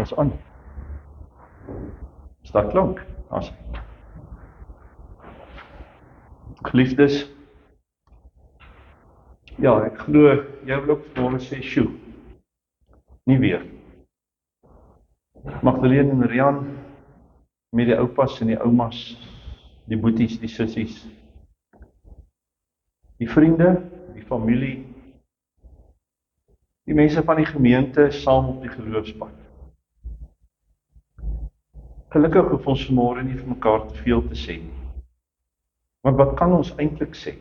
Ons aan. Is dat klank? As. Geliefdes, ja, ek glo jy wil ook vanmôre sê, "Sjoe, nie weer." Magdalene en Rian met die oupas en die oumas, die boeties, die sissies, die vriende, die familie, die mense van die gemeente saam op die geloofspad. Gelukkig hoef ons vanmôre nie vir mekaar te veel te sê nie. Want wat kan ons eintlik sê?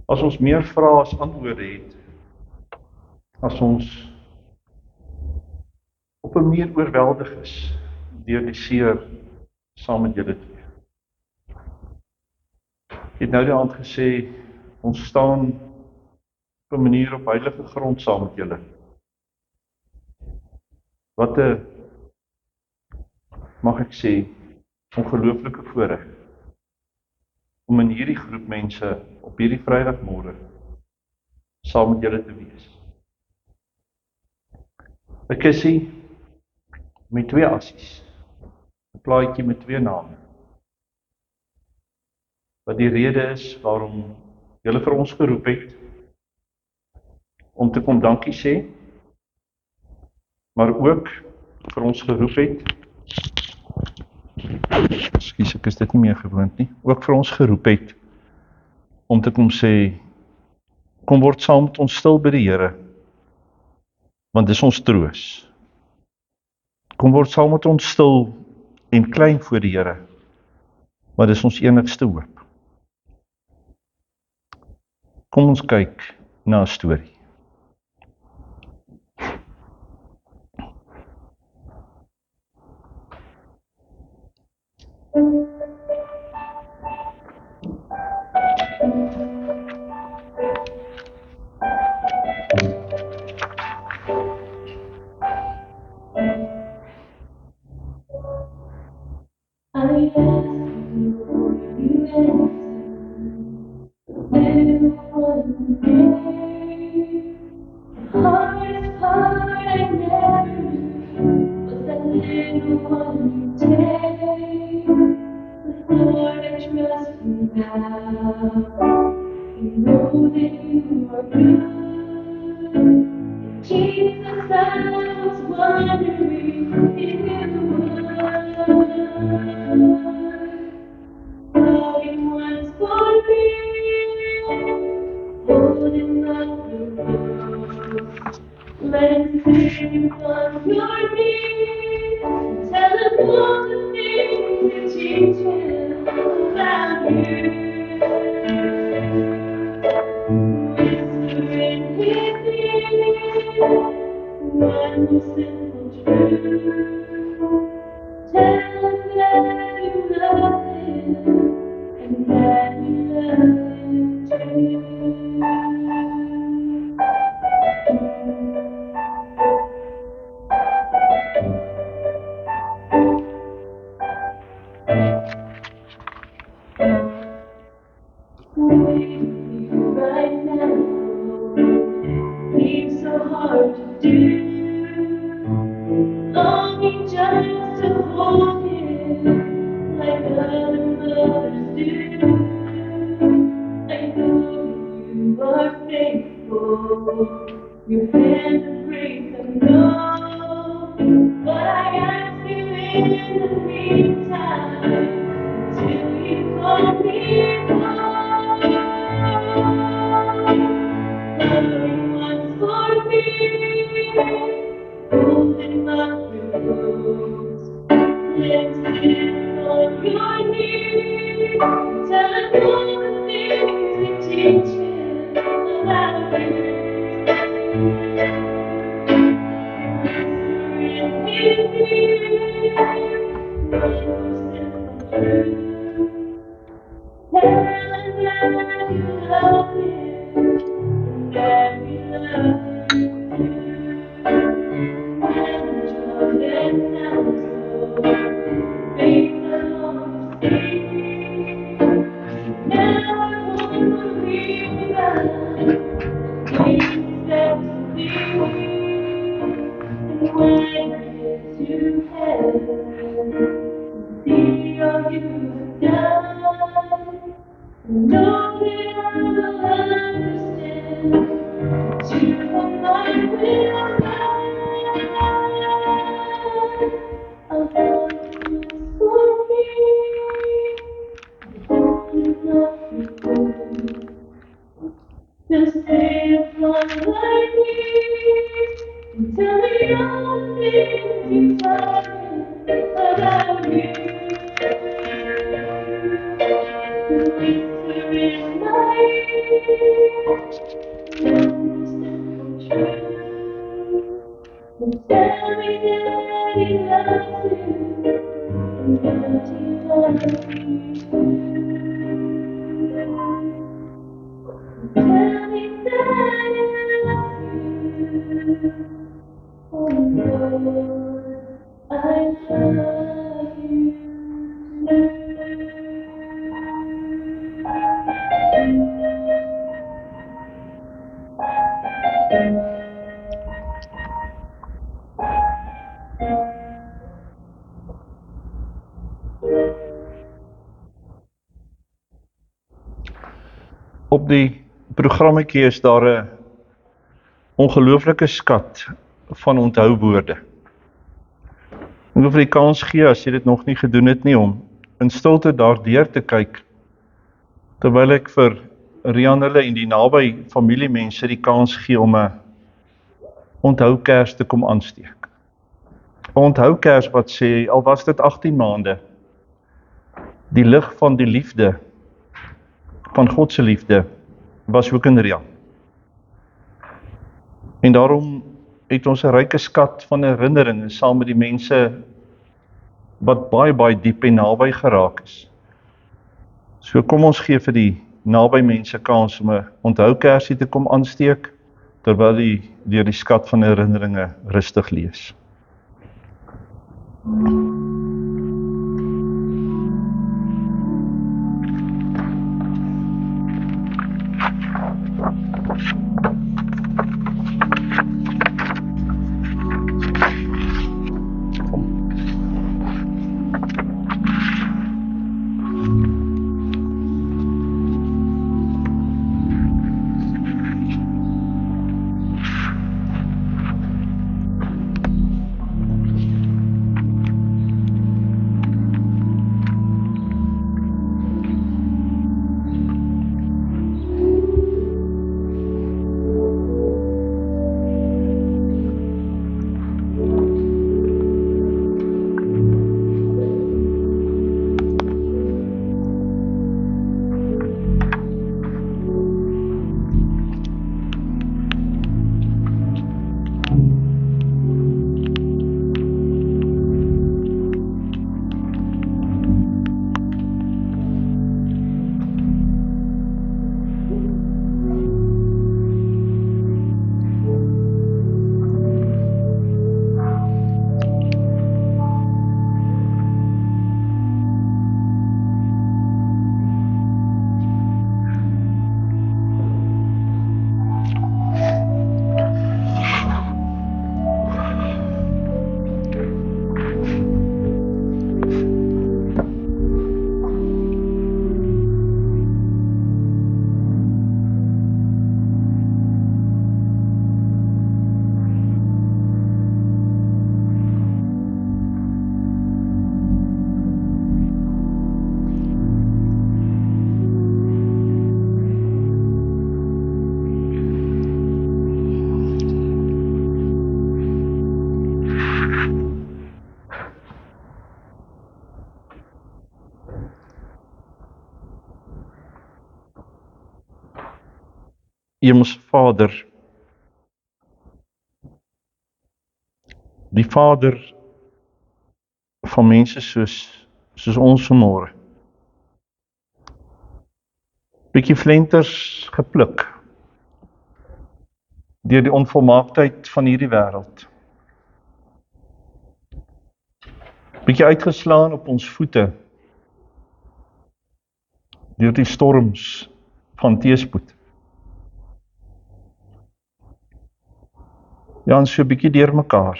As ons meer vrae as antwoorde het, as ons op 'n meer oorweldig is deur die seer saam met julle twee. Ek het nou die aand gesê, ons staan op 'n manier op heilige grond saam met julle. Wat 'n, mag ek sê, ongelooflike voorreg om in hierdie groep mense op hierdie Vrydagmôre saam met julle te wees. 'n kussie met 2 assies, 'n plaatjie met 2 name. Wat die rede is waarom julle vir ons geroep het om te kom dankie sê, maar ook vir ons geroep het, ekskuus, ek is dit nie meer gewoond nie, ook vir ons geroep het om te kom sê, kom word saam met ons stil by die Here, want dis ons troos. Kom word saam met ons stil en klein voor die Here, want dis ons enigste hoop. Kom ons kyk na 'n storie. Know that I will understand that you are my will. I'll love you for me. Enough to stay upon my knees and tell me all the things you taught me about you. The whisper in my ear, knows that true. And tell me that he loves you and that he loves me too. Tell me that I love you. Oh Lord, I love Op die programmetjie is daar 'n ongelooflike skat van onthouwoorde. Ek wil vir die kans gee, as jy dit nog nie gedoen het nie, om in stilte daardeur te kyk, terwyl ek vir Rian hulle en die naby familiemense die kans gee om 'n onthou-kers te kom aansteek. 'n Onthou-kers wat sê, al was dit 18 maande, die lig van die liefde, van God se liefde, was ook in Rian. En daarom het ons 'n ryke skat van herinneringe saam met die mense wat baie diep en naby geraak is. So kom ons gee vir die naby mense kans om 'n onthou-kersie te kom aansteek, terwyl jy deur die skat van herinneringe rustig lees. Hemelse Vader, die Vader van mense soos ons vanmôre. Bietjie flenters gepluk deur die onvolmaaktheid van hierdie wêreld. Bietjie uitgeslaan op ons voete deur die storms van teëspoed. Ja, en so bietjie deur mekaar.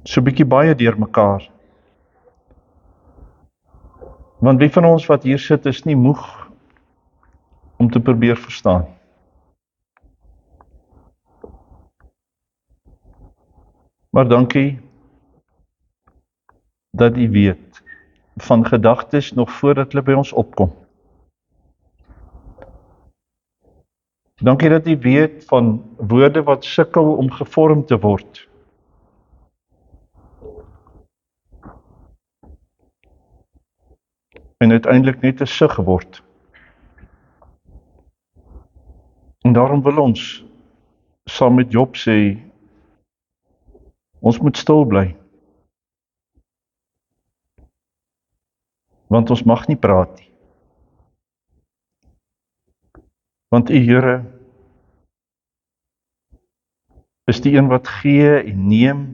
So bietjie baie deur mekaar. Want wie van ons wat hier sit is nie moeg om te probeer verstaan. Maar dankie dat U weet van gedagtes nog voordat hulle by ons opkom. Dankie dat U weet van woorde wat sukkel om gevorm te word. En uiteindelik net 'n sug word. En daarom wil ons saam met Job sê, ons moet stil bly. Want ons mag nie praat nie. Want U Here is die een wat gee en neem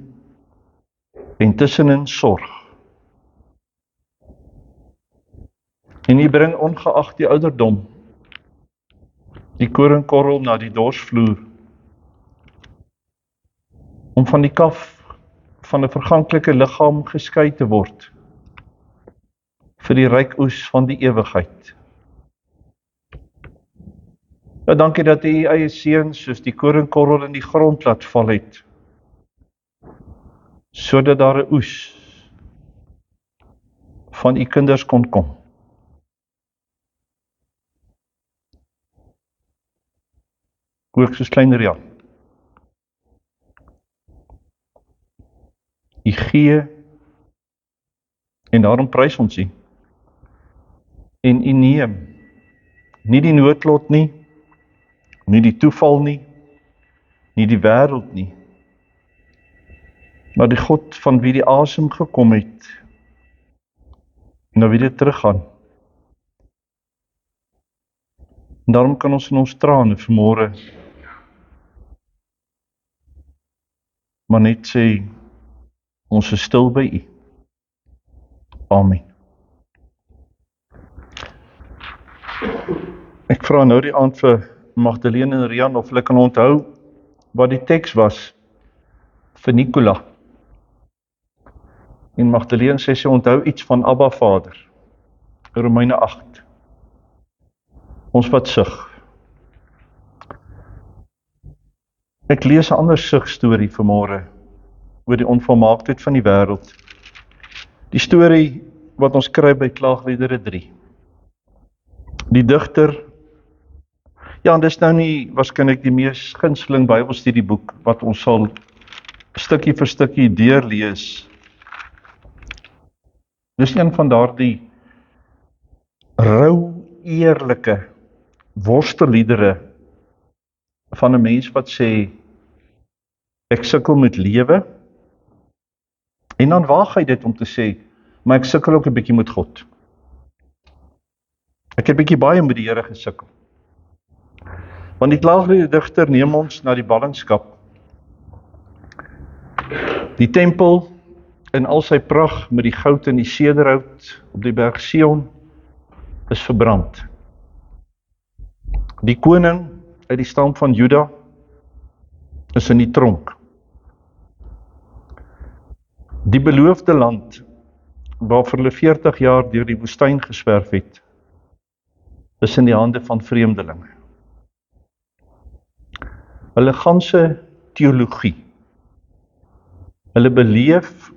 en tussenin sorg. En U bring ongeag die ouderdom die koringkorrel na die dorsvloer om van die kaf van 'n verganklike liggaam geskei te word vir die ryk oes van die ewigheid. Nou, dankie dat U U eie seun soos die koringkorrel in die grond laat val het, sodat daar 'n oes van U kinders kon kom. Ook soos klein Ria. U gee en daarom prys ons U. En U neem nie die noodlot nie, nie die toeval nie, nie die wêreld nie, maar die God van wie die asem gekom het, na wie dit teruggaan. En daarom kan ons in ons trane vanmôre maar net sê, ons is stil by U. Amen. Ek vra nou die aand vir Magdalene en Rian of hulle kan onthou wat die teks was vir Nicola. En Magdalene sê sy onthou iets van Abba Vader, Romeine 8. Ons wat sug. Ek lees 'n ander sugstorie vanmôre oor die onvolmaaktheid van die wêreld. Die storie wat ons kry by Klaagliedere 3. Die digter, ja, en dis nou nie waarskynlik die mees gunsteling Bybelstudieboek wat ons sal stukkie vir stukkie deurlees. Dis een van daardie rou, eerlike worstelliedere van 'n mens wat sê, ek sukkel met lewe, en dan waag hy dit om te sê, maar ek sukkel ook 'n bietjie met God. Ek het bietjie baie met die Here gesukkel. Want die Klaagliedere digter neem ons na die ballingskap. Die tempel in al sy pragt met die goud en die sederhout op die berg Sion is verbrand. Die koning uit die stam van Juda is in die tronk. Die beloofde land waarvoor hulle 40 jaar deur die woestyn geswerf het, is in die hande van vreemdelinge. Hulle ganse teologie, hulle beleef,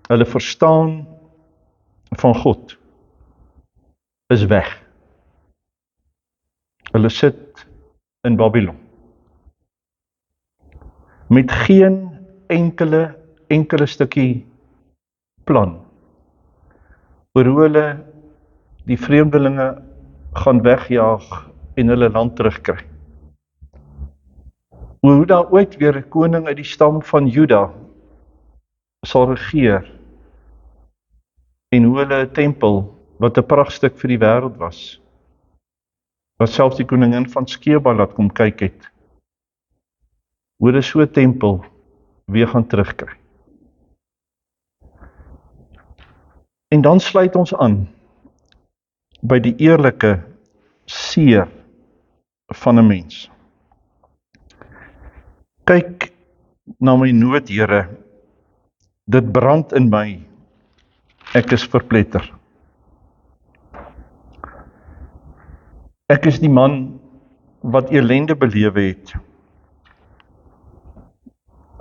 hulle verstaan van God is weg. Hulle sit in Babylon. Met geen enkele stukkie plan oor hoe hulle die vreemdelinge gaan wegjaag en hulle land terugkry. Hoe daar ooit weer 'n koning uit die stam van Juda sal regeer en hoe hulle 'n tempel wat 'n pragtstuk vir die wêreld was, wat selfs die koningin van Skeba laat kom kyk het, hoe hulle so 'n tempel weer gaan terugkry. En dan sluit ons aan by die eerlike seer van 'n mens. Kyk na my nood, Here, dit brand in my, ek is verpletter. Ek is die man wat elende belewe het.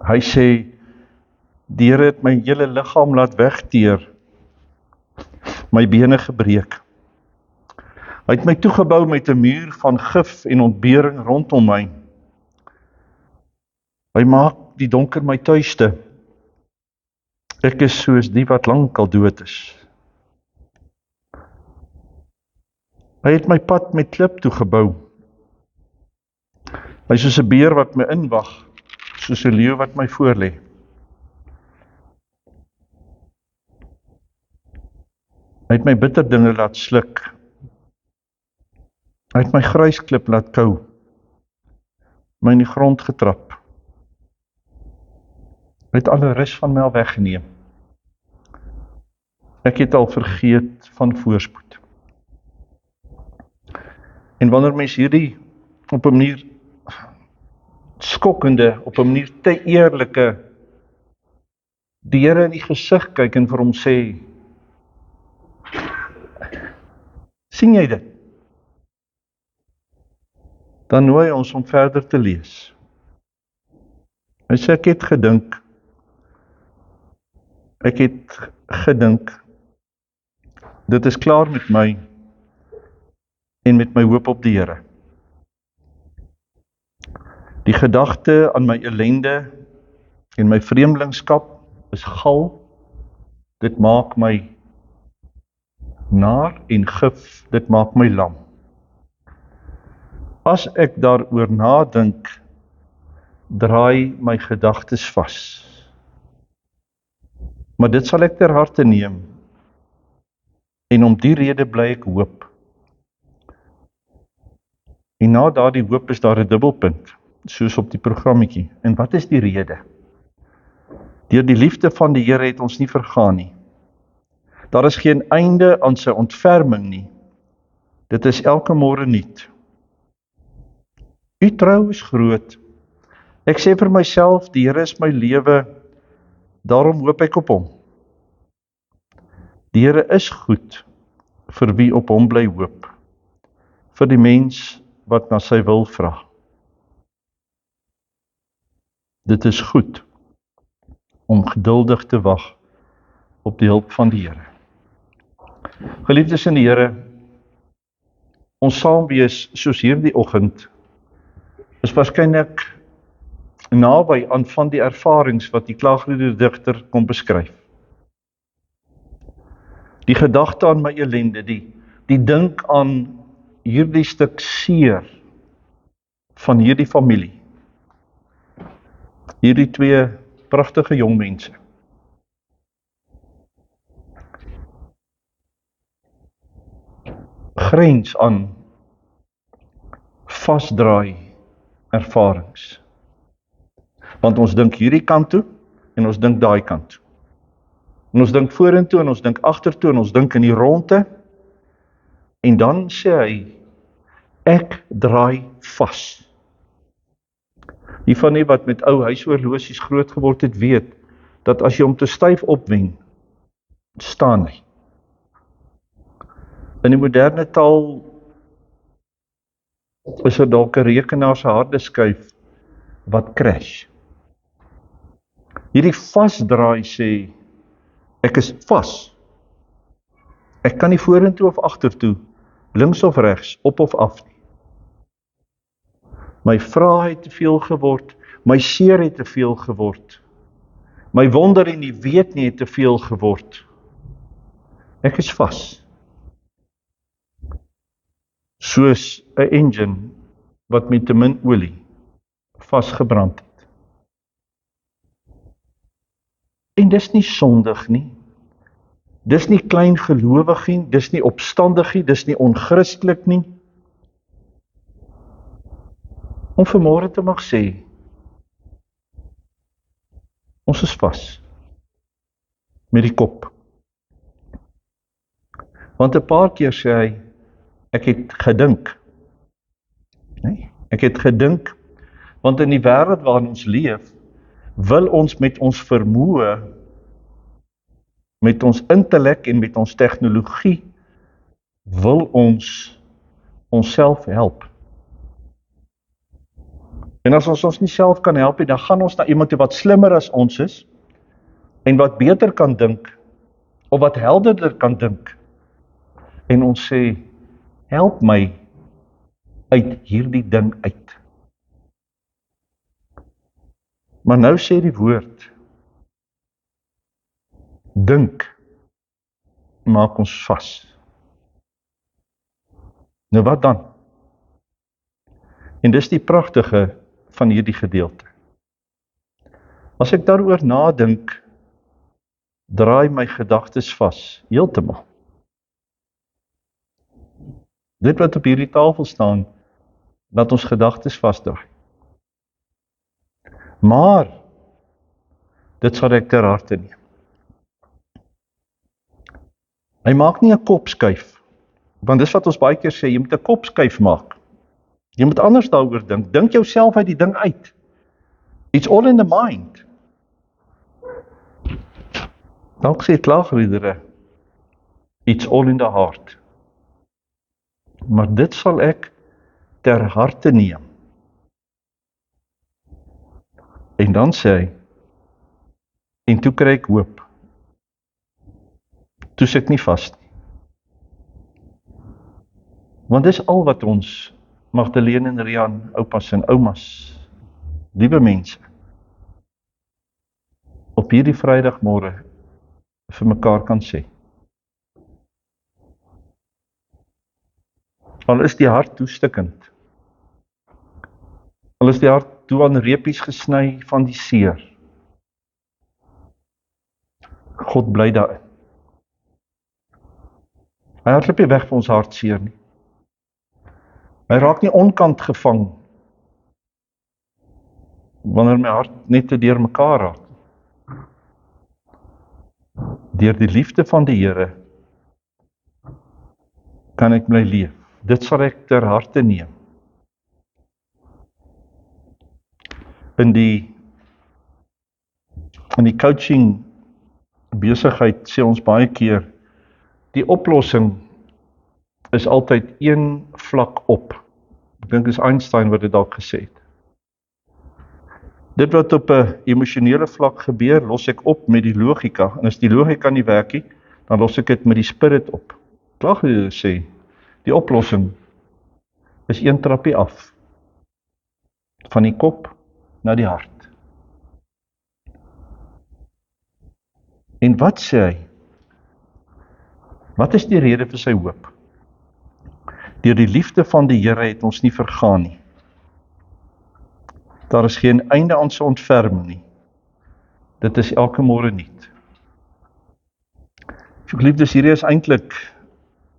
Hy sê, die Here het my hele liggaam laat wegteer, my bene gebreek. Hy het my toegebou met 'n muur van gif en ontbering rondom my. Hy maak die donker my tuiste. Ek is soos die wat lank al dood is. Hy het my pad met klip toegebou. Hy is soos 'n beer wat my inwag, soos 'n leeu wat my voorlê. Hy het my bitter dinge laat sluk. Hy het my grysklip laat kou, my in die grond getrap. Hy het alle rus van my al weggeneem. Ek het al vergeet van voorspoed. En wanneer mens hierdie op 'n manier skokkende, op 'n manier te eerlike, die Here in die gesig kyk en vir hom sê, sien jy dit? Dan nooi hy ons om verder te lees. Hy sê, ek het gedink, dit is klaar met my en met my hoop op die Here. Die gedagte aan my ellende en my vreemdelingskap is gal, dit maak my naar en gif, dit maak my lam. As ek daaroor nadink, draai my gedagtes vas. Maar dit sal ek ter harte neem, en om die rede bly ek hoop. En na daardie hoop is daar 'n dubbelpunt, soos op die programmetjie. En wat is die rede? Deur die liefde van die Here het ons nie vergaan nie. Daar is geen einde aan sy ontferming nie. Dit is elke môre nuut. U trou is groot. Ek sê vir myself, die Here is my lewe, daarom hoop ek op hom. Die Here is goed vir wie op hom bly hoop, vir die mens wat na sy wil vra. Dit is goed om geduldig te wag op die hulp van die Here. Geliefdes in die Here, ons saam wees soos hierdie oggend is waarskynlik naby aan van die ervarings wat die klaagliedere digter kom beskryf. Die gedagte aan my ellende, die dink aan hierdie stuk seer van hierdie familie. Hierdie twee pragtige jong mense. Grens aan vasdraai ervarings. Want ons dink hierdie kant toe en ons dink daai kant toe. En ons dink vorentoe en ons dink agtertoe en ons dink in die ronde. En dan sê hy, ek draai vas. Die van die wat met ou huishorlosies groot geword het, weet, dat as jy hom te styf opwen, staan hy. In die moderne taal is dalk 'n rekenaar se harde skyf wat crash. Hierdie vasdraai sê, ek is vas. Ek kan nie vorentoe of agtertoe, links of regs, op of af nie. My vrae het te veel geword, my seer het te veel geword. My wonder en nie weet nie het te veel geword. Ek is vas. Soos 'n engine wat met te min olie vasgebrand het. En dis nie sondig nie. Dis nie klein gelowig nie, dis nie opstandig nie, dis nie onchristelik nie. Om vanmôre te mag sê, ons is vas met die kop. Want 'n paar keer sê hy, ek het gedink. Nee, ek het gedink, want in die wêreld waarin ons leef, wil ons met ons vermoë, met ons intellek en met ons tegnologie, wil ons onsself help. En as ons nie self kan help nie, dan gaan ons na iemand toe wat slimmer as ons is, en wat beter kan dink, of wat helderder kan dink, en ons sê, help my uit hierdie ding uit. Maar nou sê die woord, dink, maak ons vas. Nou wat dan? En dis die pragtige van hierdie gedeelte. As ek daaroor nadink, draai my gedagtes vas, heeltemal. Dit wat op hierdie tafel staan, laat ons gedagtes vasdraai. Maar, dit sal ek ter harte neem. Hy maak nie 'n kopskuif, want dis wat ons baie keer sê, jy moet 'n kopskuif maak. Jy moet anders daaroor dink. Dink jouself uit die ding uit. It's all in the mind. Dalk sê klaagliedere, it's all in the heart. Maar dit sal ek ter harte neem. En dan sê hy, en toe kry ek hoop. Toe sit ek nie vas nie. Want dis al wat ons, Magdalene en Rian, oupas en oumas, liewe mense, op hierdie Vrydagmôre vir mekaar kan sê. Al is die hart toestikkend, al is die hart toe aan reepies gesny van die seer, God bly daarin. Hy hardloop nie weg vir ons hartseer nie. Hy raak nie onkant gevang, wanneer my hart net te deur mekaar raak. Deur die liefde van die Here, kan ek bly leef. Dit sal ek ter harte neem. In die coaching besigheid sê ons baie keer, die oplossing is altyd een vlak op. Ek dink dis Einstein wat dit dalk gesê het. Dit wat op 'n emosionele vlak gebeur, los ek op met die logika. En as die logika nie werk nie, dan los ek dit met die spirit op. Klaagliedere sê, die oplossing is een trappie af. Van die kop na die hart. En wat sê hy? Wat is die rede vir sy hoop? Deur die liefde van die Here het ons nie vergaan nie. Daar is geen einde aan sy ontferming nie. Dit is elke môre nuut. Geliefdes, hierdie is eintlik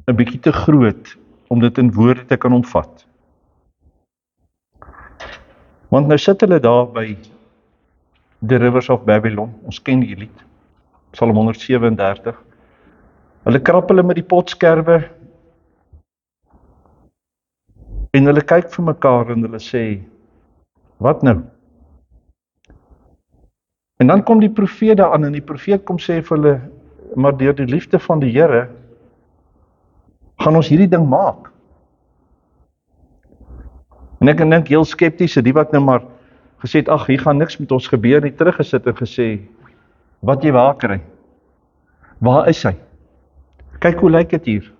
'n bietjie te groot om dit in woorde te kan omvat. Want nou sit hulle daar by The Rivers of Babylon, ons ken die lied, Psalm 137. Hulle krap hulle met die potskerwe en hulle kyk vir mekaar en hulle sê, wat nou? En dan kom die profeet daar aan en die profeet kom sê vir hulle, maar deur die liefde van die Here gaan ons hierdie ding maak. En ek dink heel skepties, die wat nou maar gesê het, ag, hier gaan niks met ons gebeur nie, teruggesit en gesê, wat jy waar kry? Waar is hy? Kyk hoe lyk dit hier.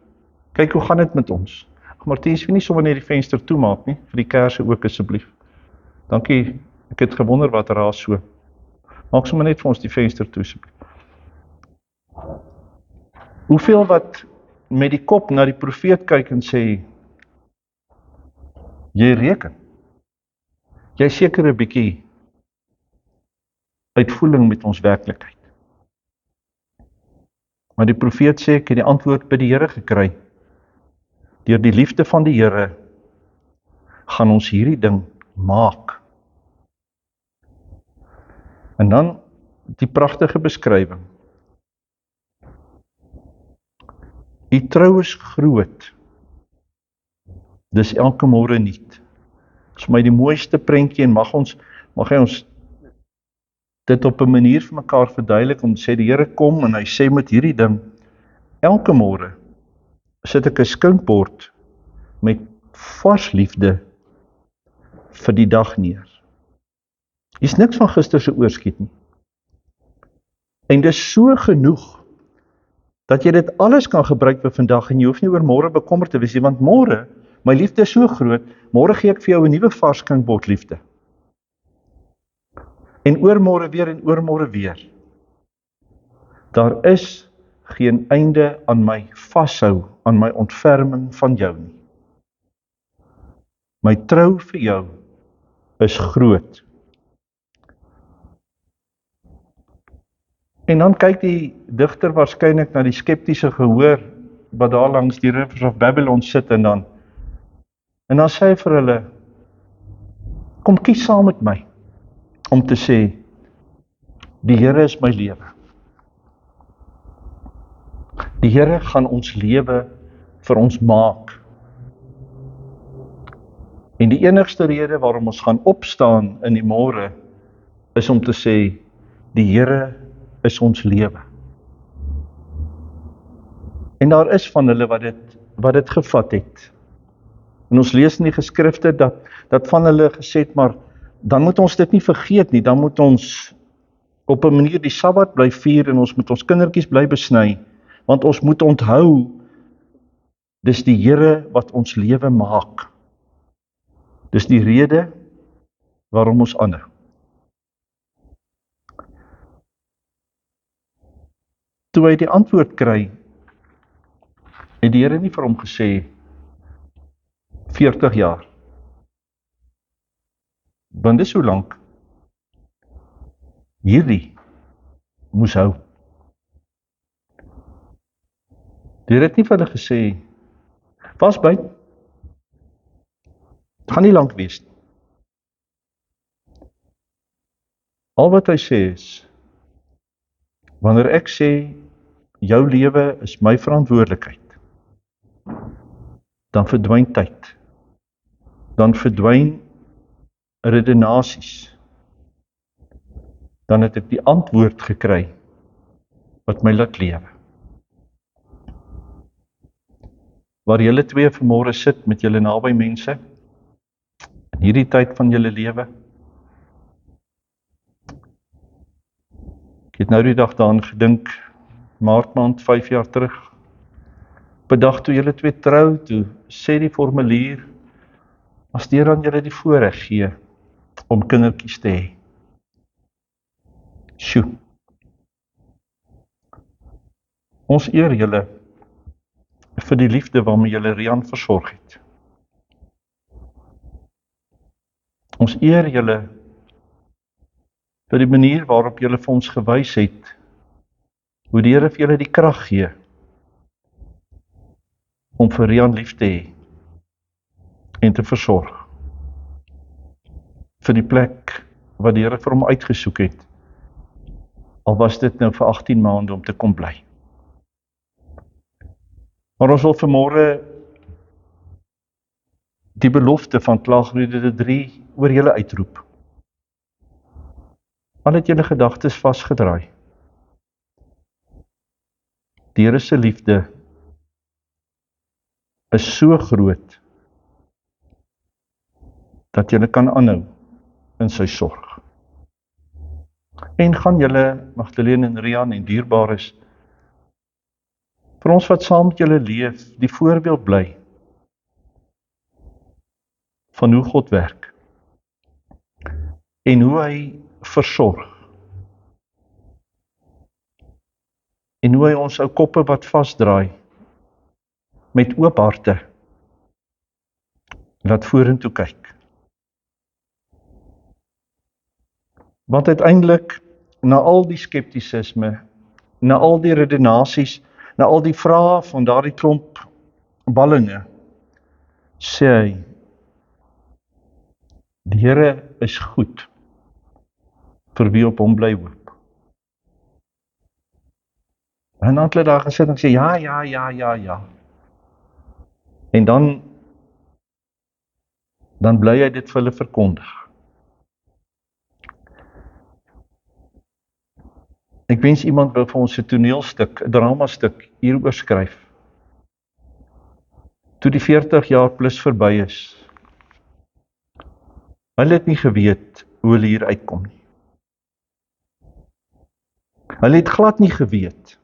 Kyk hoe gaan dit met ons. Ag, Martiens, wil nie sommer net die venster toemaak nie, vir die kerse ook asseblief. Dankie, ek het gewonder wat raas so. Maak sommer net vir ons die venster toe asseblief. Hoeveel wat met die kop na die profeet kyk en sê, jy reken. Jy seker 'n bietjie uitvoeling met ons werklikheid. Maar die profeet sê, ek het die antwoord by die Here gekry. Deur die liefde van die Here gaan ons hierdie ding maak. En dan die pragtige beskrywing. Die trou is groot. Dis elke môre nuut. Dis vir my die mooiste prentjie en mag hy ons dit op 'n manier vir mekaar verduidelik om te sê die Here kom en hy sê met hierdie ding, elke môre sit ek 'n skinkbord met vars liefde vir die dag neer. Hier's niks van gister se oorskiet nie. En dis so genoeg, dat jy dit alles kan gebruik vir vandag, en jy hoef nie oor môre bekommerd te wees nie, want môre, my liefde is so groot, môre gee ek vir jou 'n nuwe vars klinkbord liefde. En oormôre weer en oormôre weer. Daar is geen einde aan my vashou, aan my ontferming van jou nie. My trou vir jou is groot. En dan kyk die digter waarskynlik na die skeptiese gehoor wat daar langs die Rivers of Babylon sit, en dan sê hy vir hulle, kom kies saam met my om te sê, die Here is my lewe. Die Here gaan ons lewe vir ons maak. En die enigste rede waarom ons gaan opstaan in die môre is om te sê, die Here is ons lewe. En daar is van hulle wat dit gevat het. En ons lees in die geskrifte dat van hulle gesê het, maar dan moet ons dit nie vergeet nie, dan moet ons op 'n manier die Sabbat bly vier en ons moet ons kindertjies bly besny, want ons moet onthou, dis die Here wat ons lewe maak. Dis die rede waarom ons aanhou. Toe hy die antwoord kry, het die Here nie vir hom gesê 40 jaar. Want dis hoe lank hierdie moes hou. Die Here het nie vir hulle gesê, was by, het gaan nie lank wees nie. Al wat hy sê is, wanneer ek sê, jou lewe is my verantwoordelikheid, dan verdwyn tyd, dan verdwyn redenasies, dan het ek die antwoord gekry, wat my laat lewe. Waar julle twee vanmôre sit met julle naby mense, in hierdie tyd van julle lewe, ek het nou die dag daaraan gedink, Maart maand 5 jaar terug, op 'n dag toe julle twee trou, toe sê die formulier, as die Here aan julle die voorreg gee, om kindertjies te hê. Sjoe. Ons eer julle, vir die liefde waarmee julle Rian versorg het. Ons eer julle, vir die manier waarop julle vir ons gewys het, hoe die Here vir julle die krag gee, om vir Rian lief te hê, en te versorg. Vir die plek, wat die Here vir hom uitgesoek het, al was dit nou vir 18 maande om te kom bly. Maar ons wil vanmôre die belofte van Klaagliedere 3 oor julle uitroep. Al het julle gedagtes vasgedraai. Die Here se liefde is so groot, dat julle kan aanhou in sy sorg. En gaan julle, Magdalene en Rian en dierbares, vir ons wat saam met julle leef, die voorbeeld bly van hoe God werk en hoe hy versorg en hoe hy ons ou koppe wat vasdraai met oop harte laat vorentoe kyk. Want uiteindelik, na al die skeptisisme, na al die redenasies, na al die vrae van daardie klomp ballinge, sê hy, die Here is goed vir wie op hom bly hoop. En dan het hulle daar gesit en sê, ja. En dan bly hy dit vir hulle verkondig. Ek wens iemand wil vir ons 'n toneelstuk, 'n dramastuk hieroor skryf. toe die 40 jaar plus verby is, hulle het nie geweet hoe hulle hier uitkom nie. Hulle het glad nie geweet,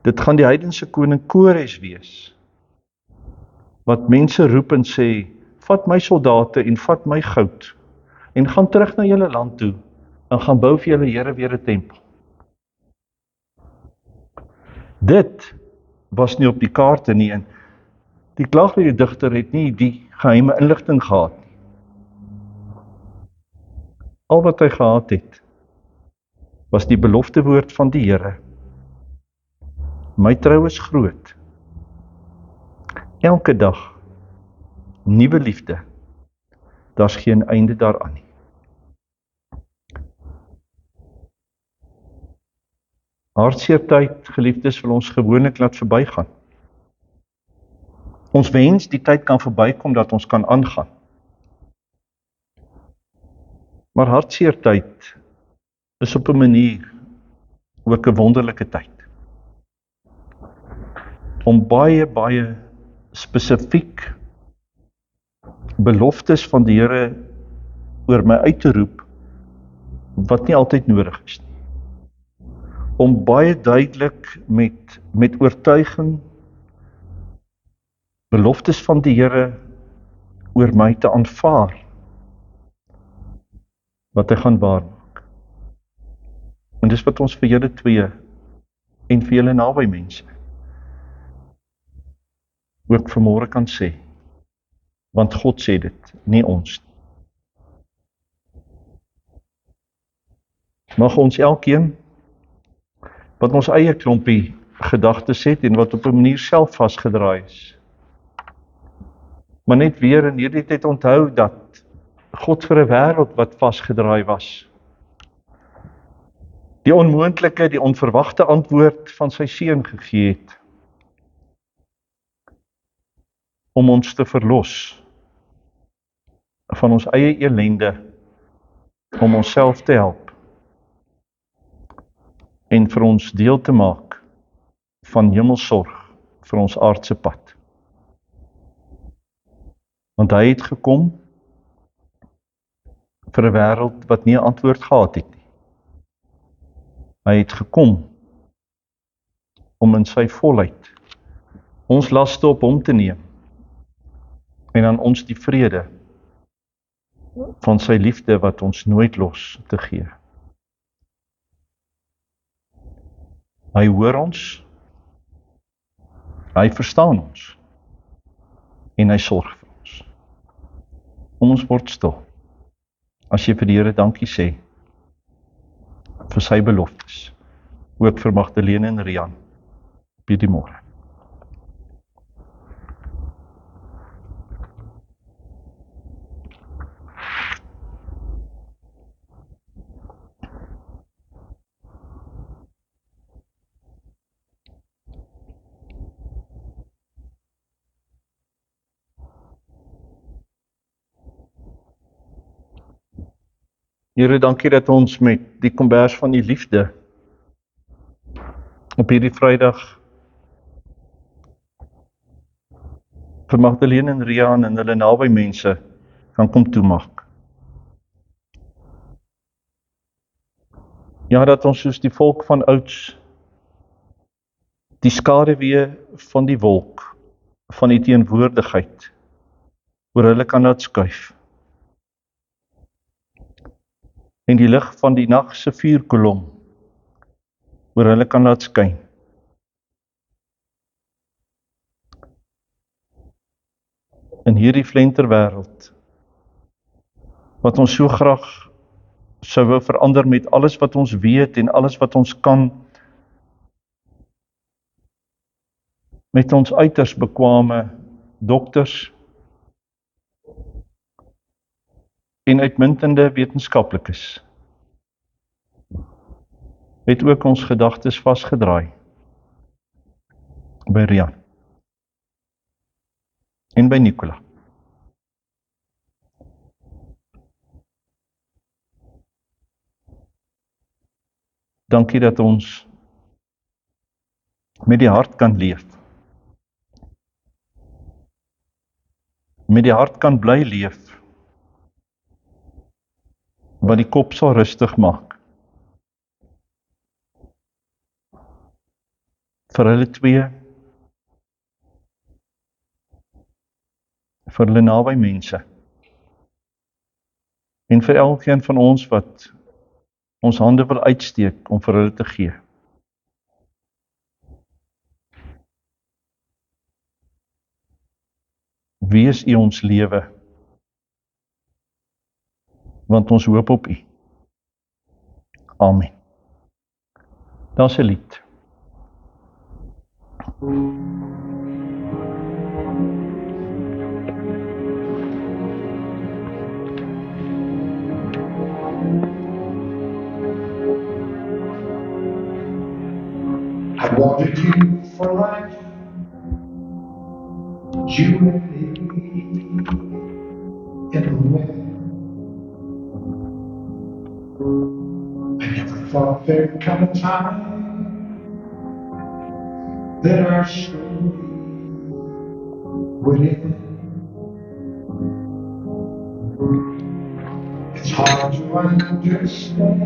dit gaan die heidense koning Kores wees, wat mense roep en sê, vat my soldate en vat my goud, en gaan terug na julle land toe, en gaan bou vir julle Here weer 'n tempel. Dit was nie op die kaarte nie, en die klaaglieddigter het nie die geheime inligting gehad nie. Al wat hy gehad het, was die beloftewoord van die Here. My trou is groot. Elke dag, nuwe liefde. Daar's geen einde daaraan nie. Hartseer tyd, geliefdes, wil ons gewoonlik laat verbygaan. Ons wens die tyd kan verbykom dat ons kan aangaan. Maar hartseer tyd is op 'n manier ook 'n wonderlike tyd. Om baie spesifiek beloftes van die Here oor my uit te roep, wat nie altyd nodig is nie. Om baie duidelik met oortuiging beloftes van die Here oor my te aanvaar, wat hy gaan waarmaak. En dis wat ons vir julle twee en vir julle naby mense ook vanmôre kan sê, want God sê dit, nie ons nie. Mag ons elkeen wat ons eie klompie gedagtes het en wat op 'n manier self vasgedraai is, maar net weer in hierdie tyd onthou dat God vir 'n wêreld wat vasgedraai was, die onmoontlike, die onverwagte antwoord van sy seun gegee het, om ons te verlos van ons eie elende, om onsself te help en vir ons deel te maak van hemelsorg vir ons aardse pad. Want hy het gekom vir 'n wêreld wat nie 'n antwoord gehad het nie. Hy het gekom om in sy volheid ons laste op hom te neem en aan ons die vrede van sy liefde wat ons nooit los te gee. Hy hoor ons, hy verstaan ons en hy sorg vir ons. Ons word stil as jy vir die Here dankie sê vir sy beloftes, ook vir Magdalene en Rian op hierdie môre. Here, dankie dat ons met die kombers van die liefde op hierdie Vrydag vir Magdalene en Rian en hulle naby mense kan kom toemaak. Ja, dat ons soos die volk van ouds die skaduwee van die wolk van die teenwoordigheid oor hulle kan laat skuif. En die lig van die nag se vuurkolom oor hulle kan laat skyn. In hierdie flenterwêreld wat ons so graag sou wou verander met alles wat ons weet en alles wat ons kan, met ons uiters bekwame dokters en uitmuntende wetenskaplikes, het ook ons gedagtes vasgedraai by Rian en by Nicola. Dankie dat ons met die hart kan leef met die hart kan bly leef, wat die kop sal rustig maak. Vir hulle twee, vir hulle naby mense, en vir elkeen van ons wat ons hande wil uitsteek om vir hulle te gee. Wees U ons lewe, want ons hoop op U. Amen. Daar's 'n lied. I wanted you for life, you and me in the wind. I never thought there'd come a time that our story would end. It's hard to understand,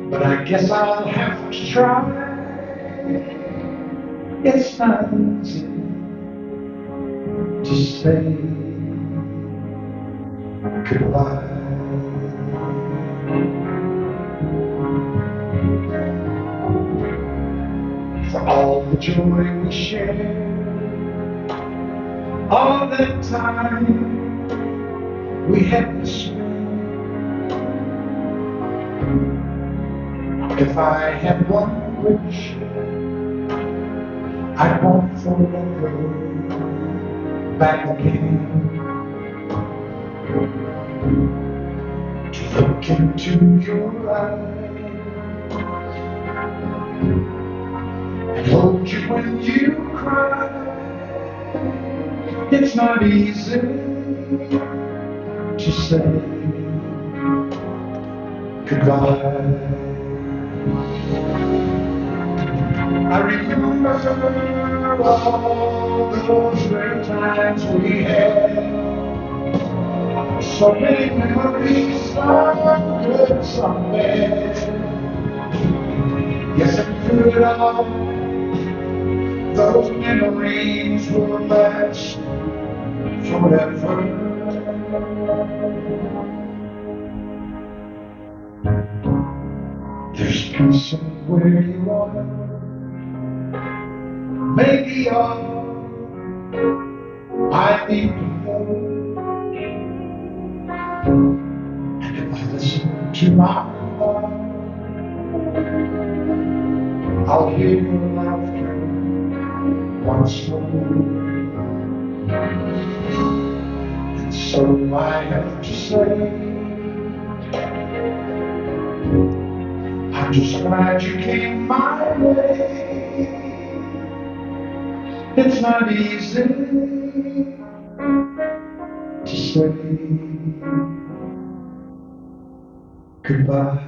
but I guess I'll have to try. It's not easy to say goodbye. For all the joy we shared, all that time we had to spend. If I had one wish, I'd want forever back again, to look into your eyes and hold you when you cry. It's not easy to say goodbye. I remember all those rare times we had, so many memories, some good, some bad. Yes, and through it all, those memories will last forever. There's peace in where you are, maybe all I need to know. And if I listen to my heart, I'll hear your laughter once more. And so I have to say, I'm just glad you came my way. It's not easy to say goodbye.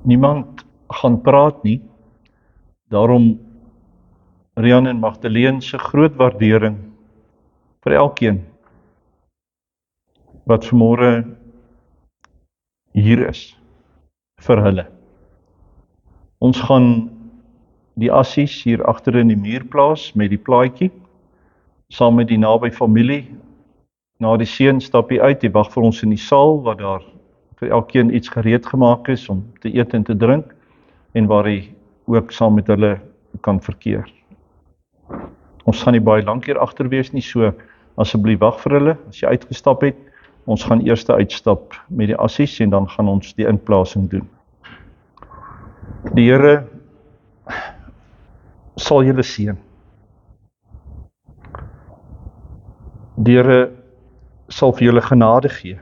Niemand gaan praat nie, daarom Rian en Magdalene se groot waardering vir elkeen wat vanmôre hier is vir hulle. Ons gaan die assies hier agter in die muur plaas met die plaatjie, saam met die naby familie. Na die seun stap hy uit, hy wag vir ons in die saal waar daar vir elkeen iets gereed gemaak is om te eet en te drink en waar hy ook saam met hulle kan verkeer. Ons gaan nie baie lank hier agter wees nie, so asseblief wag vir hulle as jy uitgestap het. Ons gaan eers uitstap met die assies en dan gaan ons die inplasing doen. Die Here sal julle seën. Die Here sal vir julle genade gee.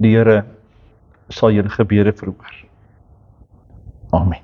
Die Here sal julle gebede verhoor. Amen.